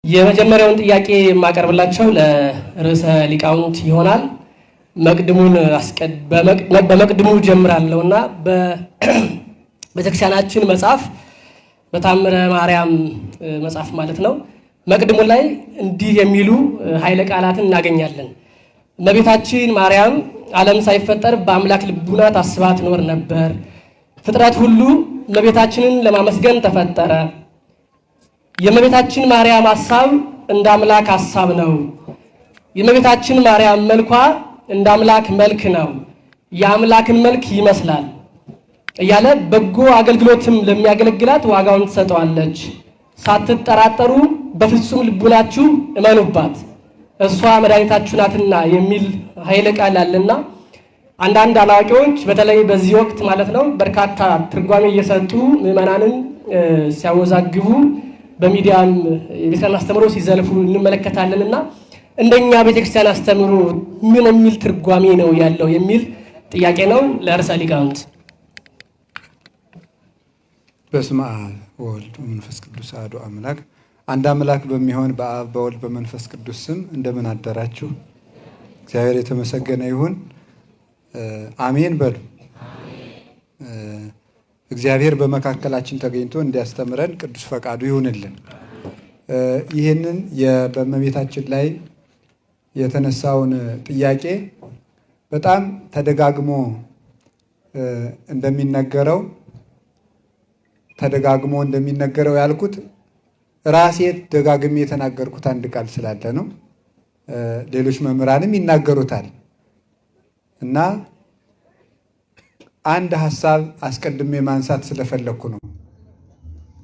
የመጀመሪያውን ጥያቄ የማቀርብላቸው ለርዕሰ ሊቃውንት ይሆናል። መቅድሙን በመቅድሙ ጀምራለሁና በቤተክርስቲያናችን መጽሐፍ በታምረ ማርያም መጽሐፍ ማለት ነው መቅድሙ ላይ እንዲህ የሚሉ ኃይለ ቃላትን እናገኛለን። እመቤታችን ማርያም ዓለም ሳይፈጠር በአምላክ ልቡና ታስባ ትኖር ነበር። ፍጥረት ሁሉ እመቤታችንን ለማመስገን ተፈጠረ። የእመቤታችን ማርያም ሐሳብ እንደ አምላክ ሐሳብ ነው። የእመቤታችን ማርያም መልኳ እንደ አምላክ መልክ ነው። የአምላክን መልክ ይመስላል እያለ በጎ አገልግሎትም ለሚያገለግላት ዋጋውን ትሰጠዋለች። ሳትጠራጠሩ በፍጹም ልቡናችሁ እመኑባት እሷ መድኃኒታችሁ ናትና የሚል ኃይለ ቃል አለና አንዳንድ አላዋቂዎች በተለይ በዚህ ወቅት ማለት ነው በርካታ ትርጓሜ እየሰጡ ምዕመናንን ሲያወዛግቡ በሚዲያም የቤተክርስቲያን አስተምሮ ሲዘልፉ እንመለከታለንና እንደኛ ቤተክርስቲያን አስተምሮ ምን የሚል ትርጓሜ ነው ያለው የሚል ጥያቄ ነው ለርዕሰ ሊቃውንት። በስመ አብ ወወልድ ወመንፈስ ቅዱስ አሐዱ አምላክ አንድ አምላክ በሚሆን በአብ በወልድ በመንፈስ ቅዱስ ስም እንደምን አደራችሁ? እግዚአብሔር የተመሰገነ ይሁን። አሜን በሉ። እግዚአብሔር በመካከላችን ተገኝቶ እንዲያስተምረን ቅዱስ ፈቃዱ ይሁንልን። ይህንን በእመቤታችን ላይ የተነሳውን ጥያቄ በጣም ተደጋግሞ እንደሚነገረው ያልኩት ራሴ ደጋግሜ የተናገርኩት አንድ ቃል ስላለ ነው። ሌሎች መምህራንም ይናገሩታል እና አንድ ሐሳብ አስቀድሜ ማንሳት ስለፈለኩ ነው።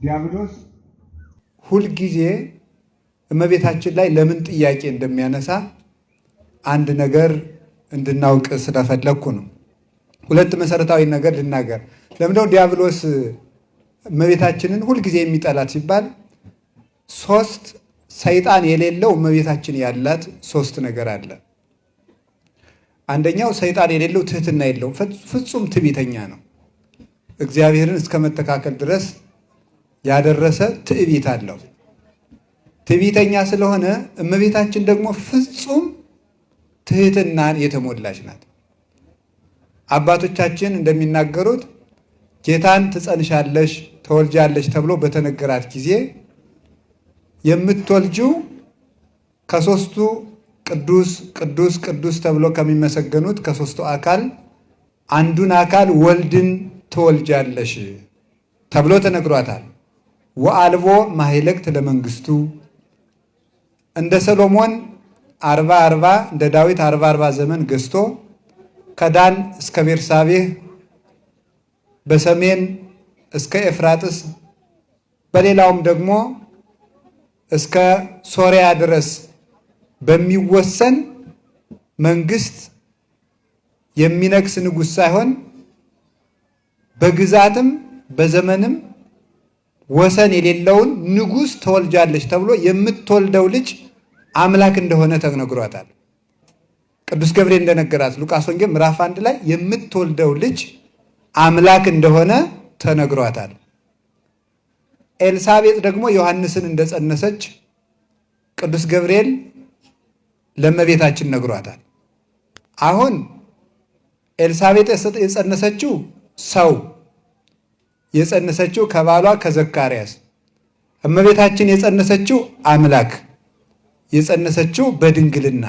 ዲያብሎስ ሁልጊዜ እመቤታችን ላይ ለምን ጥያቄ እንደሚያነሳ አንድ ነገር እንድናውቅ ስለፈለኩ ነው። ሁለት መሰረታዊ ነገር ልናገር። ለምንድነው ዲያብሎስ እመቤታችንን ሁልጊዜ የሚጠላት ሲባል ሶስት ሰይጣን የሌለው እመቤታችን ያላት ሶስት ነገር አለ። አንደኛው ሰይጣን የሌለው ትህትና የለው፣ ፍጹም ትዕቢተኛ ነው። እግዚአብሔርን እስከ መተካከል ድረስ ያደረሰ ትዕቢት አለው። ትዕቢተኛ ስለሆነ እመቤታችን ደግሞ ፍጹም ትህትናን የተሞላች ናት። አባቶቻችን እንደሚናገሩት ጌታን ትጸንሻለሽ ተወልጃለሽ ተብሎ በተነገራት ጊዜ የምትወልጂው ከሶስቱ ቅዱስ ቅዱስ ቅዱስ ተብሎ ከሚመሰገኑት ከሶስቱ አካል አንዱን አካል ወልድን ትወልጃለሽ ተብሎ ተነግሯታል። ወአልቦ ማህለክት ለመንግስቱ እንደ ሰሎሞን 40 እንደ ዳዊት 40 ዘመን ገዝቶ ከዳን እስከ ቤርሳቤህ በሰሜን እስከ ኤፍራጥስ በሌላውም ደግሞ እስከ ሶሪያ ድረስ በሚወሰን መንግስት የሚነግስ ንጉሥ ሳይሆን በግዛትም በዘመንም ወሰን የሌለውን ንጉሥ ተወልጃለች ተብሎ የምትወልደው ልጅ አምላክ እንደሆነ ተነግሯታል። ቅዱስ ገብርኤል እንደነገራት ሉቃስ ወንጌል ምዕራፍ 1 ላይ የምትወልደው ልጅ አምላክ እንደሆነ ተነግሯታል። ኤልሳቤጥ ደግሞ ዮሐንስን እንደጸነሰች ቅዱስ ገብርኤል ለእመቤታችን ነግሯታል። አሁን ኤልሳቤጥ የጸነሰችው ሰው የጸነሰችው ከባሏ ከዘካርያስ፣ እመቤታችን የጸነሰችው አምላክ የጸነሰችው በድንግልና።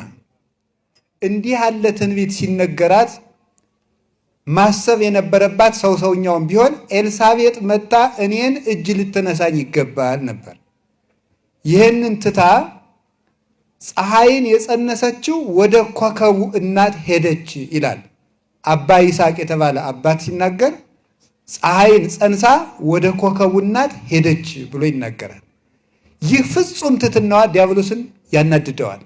እንዲህ ያለ ትንቢት ሲነገራት ማሰብ የነበረባት ሰውኛውን ቢሆን ኤልሳቤጥ መጣ እኔን እጅ ልትነሳኝ ይገባል ነበር። ይህንን ትታ ፀሐይን የጸነሰችው ወደ ኮከቡ እናት ሄደች ይላል አባ ይስሐቅ የተባለ አባት ሲናገር፣ ፀሐይን ጸንሳ ወደ ኮከቡ እናት ሄደች ብሎ ይናገራል። ይህ ፍጹም ትሕትናዋ ዲያብሎስን ያናድደዋል፣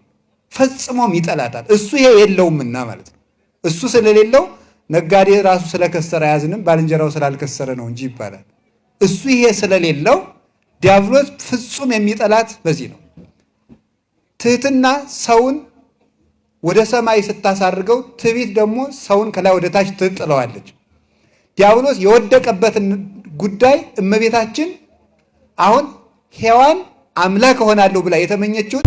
ፈጽሞም ይጠላታል። እሱ ይሄ የለውምና ማለት ነው። እሱ ስለሌለው ነጋዴ ራሱ ስለከሰረ አያዝንም፣ ባልንጀራው ስላልከሰረ ነው እንጂ ይባላል። እሱ ይሄ ስለሌለው ዲያብሎስ ፍጹም የሚጠላት በዚህ ነው። ትህትና ሰውን ወደ ሰማይ ስታሳርገው፣ ትዕቢት ደግሞ ሰውን ከላይ ወደ ታች ትጥለዋለች። ዲያብሎስ የወደቀበትን ጉዳይ እመቤታችን አሁን ሔዋን አምላክ እሆናለሁ ብላ የተመኘችውን